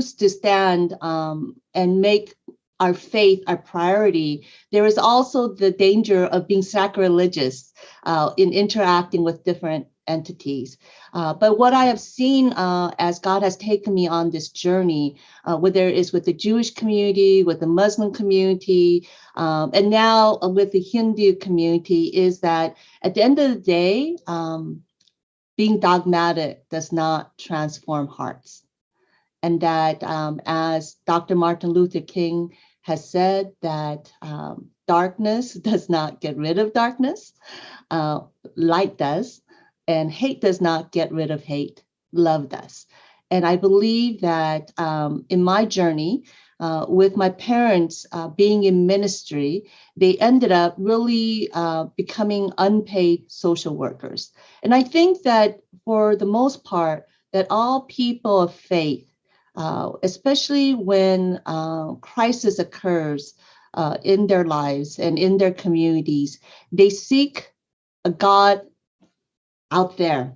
choose to stand and make our faith our priority, there is also the danger of being sacrilegious in interacting with different entities. But what I have seen as God has taken me on this journey, whether it's with the Jewish community, with the Muslim community, and now with the Hindu community, is that at the end of the day, being dogmatic does not transform hearts. And that as Dr. Martin Luther King has said, that darkness does not get rid of darkness, light does, and hate does not get rid of hate, love does. And I believe that in my journey, with my parents being in ministry, they ended up really becoming unpaid social workers. And I think that for the most part, that all people of faith, especially when crisis occurs in their lives and in their communities, they seek a God out there,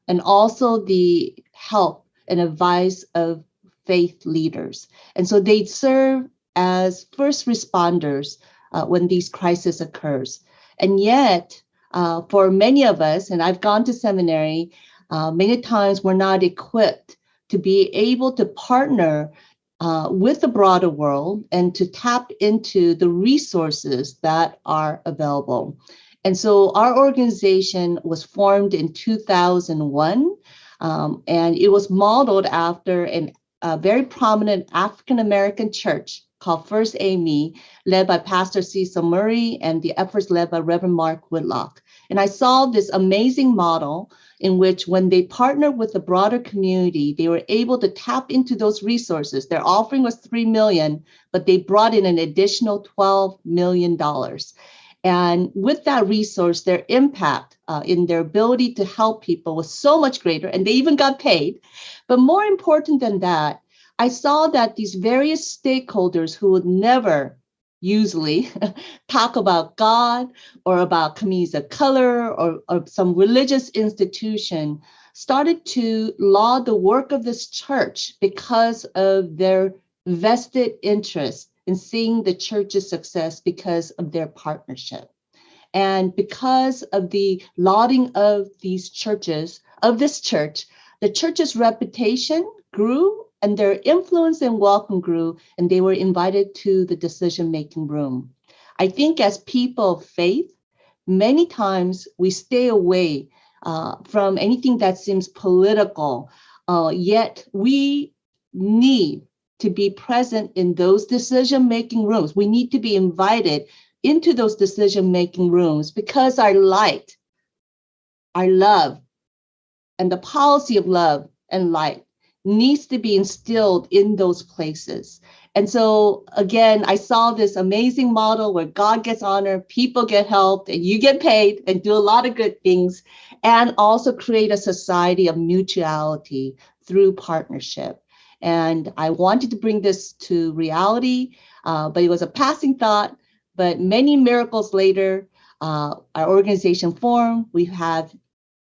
and also the help and advice of faith leaders. And so they serve as first responders when these crises occurs. And yet, for many of us, and I've gone to seminary, many times we're not equipped to be able to partner with the broader world and to tap into the resources that are available. And so our organization was formed in 2001, and it was modeled after a very prominent African-American church called First AME, led by Pastor Cecil Murray, and the efforts led by Reverend Mark Whitlock. And I saw this amazing model in which when they partnered with the broader community, they were able to tap into those resources. Their offering was $3 million, but they brought in an additional $12 million. And with that resource, their impact in their ability to help people was so much greater, and they even got paid. But more important than that, I saw that these various stakeholders who would never usually talk about God or about communities of color or some religious institution started to laud the work of this church because of their vested interest in seeing the church's success because of their partnership. And because of the lauding of these churches, of this church, the church's reputation grew and their influence and welcome grew, and they were invited to the decision-making room. I think as people of faith, many times we stay away from anything that seems political, yet we need to be present in those decision-making rooms. We need to be invited into those decision-making rooms because our light, our love, and the policy of love and light needs to be instilled in those places. And so, again, I saw this amazing model where God gets honored, people get helped, and you get paid and do a lot of good things, and also create a society of mutuality through partnership. And I wanted to bring this to reality, but it was a passing thought. But many miracles later, our organization formed. We have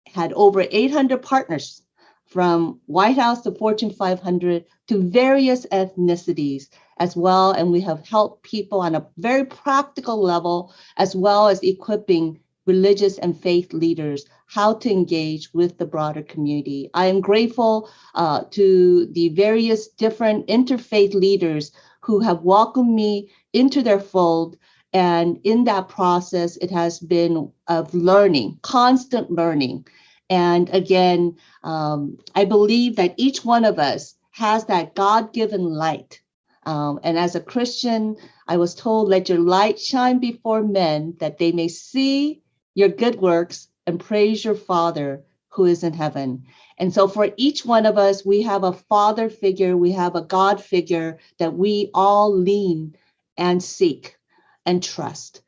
had over 800 partners from White House to Fortune 500 to various ethnicities as well. And we have helped people on a very practical level, as well as equipping religious and faith leaders how to engage with the broader community. I am grateful to the various different interfaith leaders who have welcomed me into their fold. And in that process, it has been of learning, constant learning. And again, I believe that each one of us has that God-given light. And as a Christian, I was told, let your light shine before men that they may see your good works and praise your Father who is in heaven. And so for each one of us, we have a father figure, we have a God figure that we all lean and seek and trust.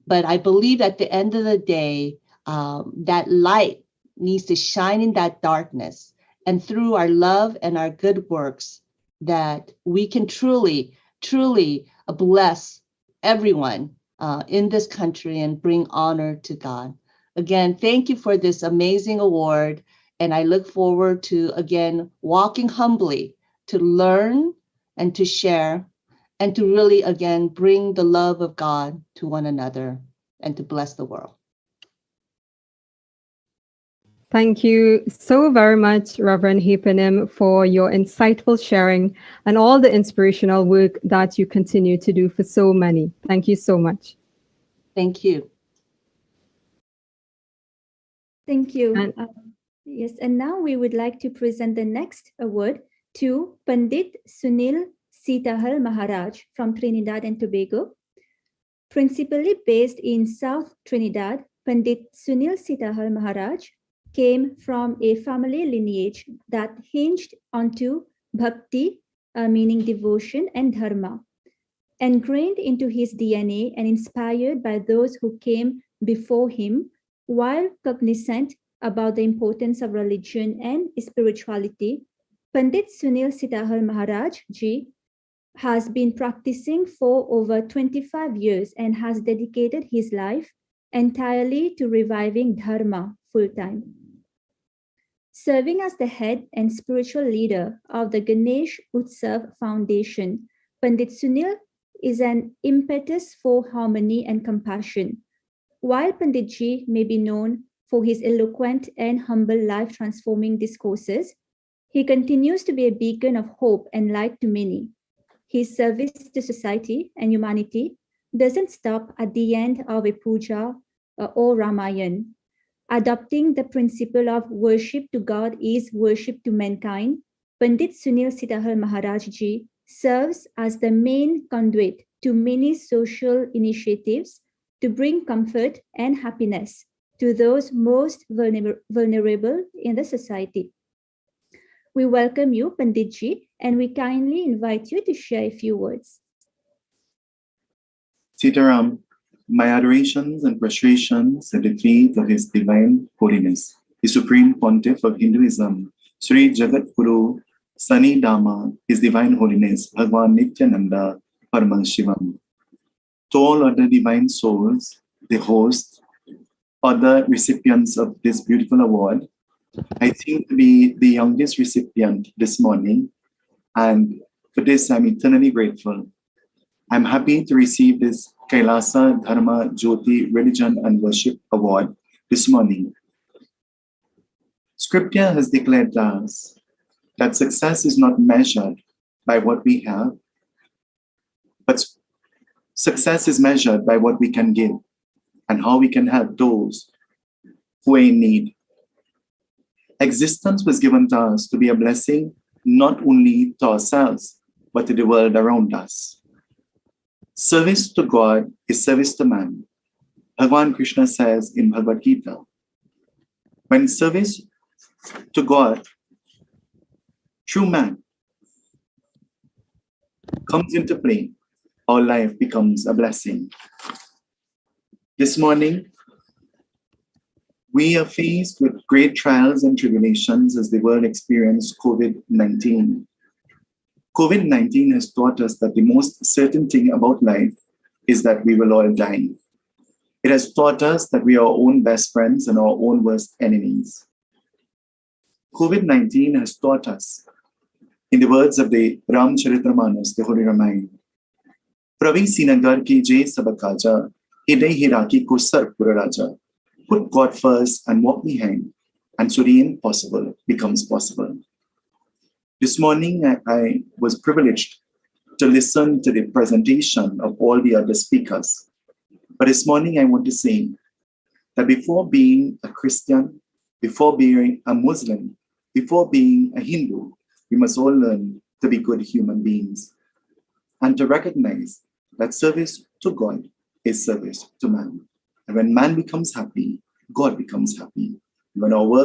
But I believe at the end of the day, that light needs to shine in that darkness. And through our love and our good works, that we can truly, truly bless everyone in this country and bring honor to God. Again, thank you for this amazing award. And I look forward to, again, walking humbly to learn and to share, and to really, again, bring the love of God to one another and to bless the world. Thank you so very much, Reverend Hepanim, for your insightful sharing and all the inspirational work that you continue to do for so many. Thank you so much. Thank you. Thank you. Yes, and now we would like to present the next award to Pandit Sunil Sitahal Maharaj from Trinidad and Tobago. Principally based in South Trinidad, Pandit Sunil Sitahal Maharaj came from a family lineage that hinged onto bhakti, meaning devotion, and dharma. Ingrained into his DNA and inspired by those who came before him, while cognizant about the importance of religion and spirituality, Pandit Sunil Sitahal Maharaj Ji has been practicing for over 25 years and has dedicated his life entirely to reviving Dharma full-time. Serving as the head and spiritual leader of the Ganesh Utsav Foundation, Pandit Sunil is an impetus for harmony and compassion. While Pandit Ji may be known for his eloquent and humble life-transforming discourses, he continues to be a beacon of hope and light to many. His service to society and humanity doesn't stop at the end of a puja or Ramayan. Adopting the principle of worship to God is worship to mankind, Pandit Sunil Sitahal Maharaj Ji serves as the main conduit to many social initiatives to bring comfort and happiness to those most vulnerable in the society. We welcome you, Pandit Ji, and we kindly invite you to share a few words. Sitaram, my adorations and frustrations at the feet of His Divine Holiness, the Supreme Pontiff of Hinduism, Sri Jagat Guru Sani Dama, His Divine Holiness, Bhagwan Nithyananda Paramashivam. To all other divine souls, the host, other recipients of this beautiful award, I seem to be the youngest recipient this morning, and for this I'm eternally grateful. I'm happy to receive this KAILASA Dharma Jyoti Religion and Worship Award this morning. Scripture has declared to us that success is not measured by what we have, but success is measured by what we can give and how we can help those who are in need. Existence was given to us to be a blessing not only to ourselves, but to the world around us. Service to God is service to man. Bhagavan Krishna says in Bhagavad Gita, when service to God through man comes into play, our life becomes a blessing. This morning, we are faced with great trials and tribulations as the world experienced COVID-19. COVID-19 has taught us that the most certain thing about life is that we will all die. It has taught us that we are our own best friends and our own worst enemies. COVID-19 has taught us, in the words of the Ramcharitramanas, the Holy Ramayana, Pravi Sinagar ki jay sabakaja, hidai hiraki kusar puraraja. Put God first and walk behind, and so the impossible becomes possible. This morning, I was privileged to listen to the presentation of all the other speakers. But this morning, I want to say that before being a Christian, before being a Muslim, before being a Hindu, we must all learn to be good human beings and to recognize that service to God is service to man. And when man becomes happy, God becomes happy. When our work